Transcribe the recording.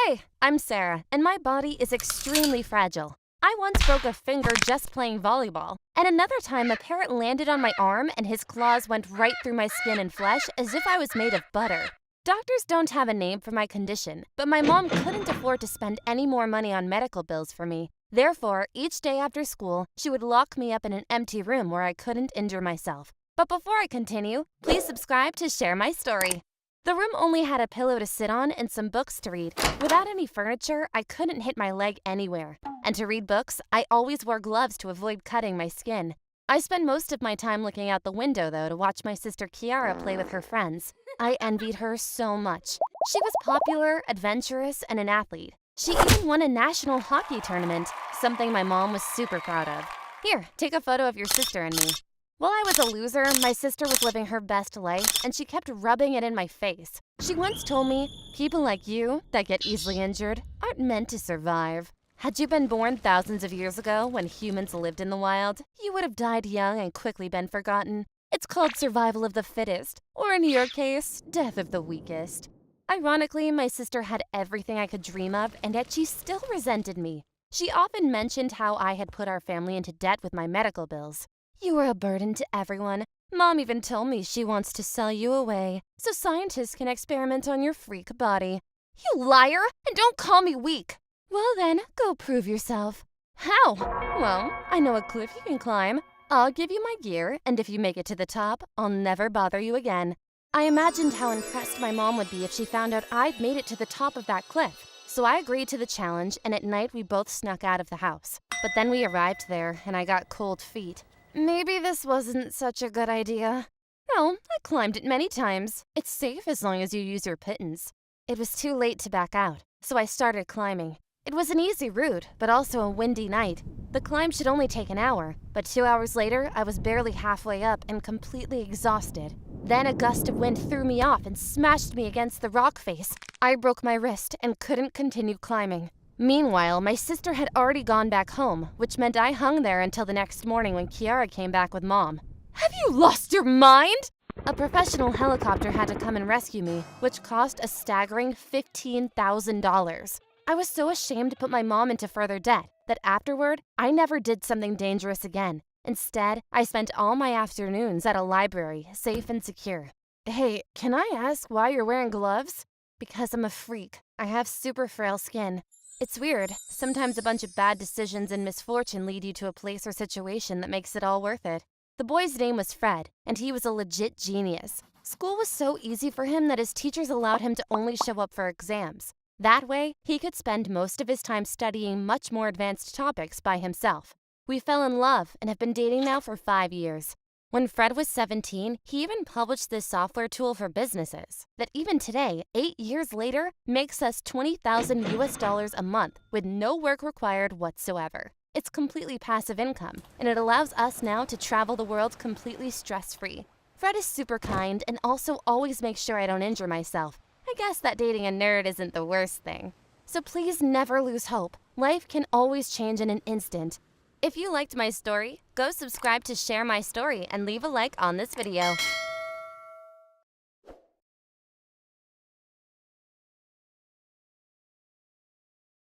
Hi, I'm Sarah, and my body is extremely fragile. I once broke a finger just playing volleyball, and another time a parrot landed on my arm and his claws went right through my skin and flesh as if I was made of butter. Doctors don't have a name for my condition, but my mom couldn't afford to spend any more money on medical bills for me. Therefore, each day after school, she would lock me up in an empty room where I couldn't injure myself. But before I continue, please subscribe to share my story. The room only had a pillow to sit on and some books to read. Without any furniture, I couldn't hit my leg anywhere. And to read books, I always wore gloves to avoid cutting my skin. I spend most of my time looking out the window, though, to watch my sister Kiara play with her friends. I envied her so much. She was popular, adventurous, and an athlete. She even won a national hockey tournament, something my mom was super proud of. Here, take a photo of your sister and me. While I was a loser, my sister was living her best life, and she kept rubbing it in my face. She once told me, people like you that get easily injured aren't meant to survive. Had you been born thousands of years ago when humans lived in the wild, you would have died young and quickly been forgotten. It's called survival of the fittest, or in your case, death of the weakest. Ironically, my sister had everything I could dream of, and yet she still resented me. She often mentioned how I had put our family into debt with my medical bills. You are a burden to everyone. Mom even told me she wants to sell you away so scientists can experiment on your freak body. You liar! And don't call me weak! Well then, go prove yourself. How? Well, I know a cliff you can climb. I'll give you my gear, and if you make it to the top, I'll never bother you again. I imagined how impressed my mom would be if she found out I'd made it to the top of that cliff. So I agreed to the challenge, and at night we both snuck out of the house. But then we arrived there, and I got cold feet. Maybe this wasn't such a good idea. No, I climbed it many times. It's safe as long as you use your pittance. It was too late to back out, so I started climbing. It was an easy route, but also a windy night. The climb should only take an hour, but 2 hours later, I was barely halfway up and completely exhausted. Then a gust of wind threw me off and smashed me against the rock face. I broke my wrist and couldn't continue climbing. Meanwhile, my sister had already gone back home, which meant I hung there until the next morning when Kiara came back with Mom. Have you lost your mind? A professional helicopter had to come and rescue me, which cost a staggering $15,000. I was so ashamed to put my mom into further debt that afterward, I never did something dangerous again. Instead, I spent all my afternoons at a library, safe and secure. Hey, can I ask why you're wearing gloves? Because I'm a freak. I have super frail skin. It's weird. Sometimes a bunch of bad decisions and misfortune lead you to a place or situation that makes it all worth it. The boy's name was Fred, and he was a legit genius. School was so easy for him that his teachers allowed him to only show up for exams. That way, he could spend most of his time studying much more advanced topics by himself. We fell in love and have been dating now for 5 years. When Fred was 17, he even published this software tool for businesses that even today, 8 years later, makes us $20,000 a month with no work required whatsoever. It's completely passive income, and it allows us now to travel the world completely stress-free. Fred is super kind and also always makes sure I don't injure myself. I guess that dating a nerd isn't the worst thing. So please never lose hope. Life can always change in an instant. If you liked my story, go subscribe to share my story and leave a like on this video.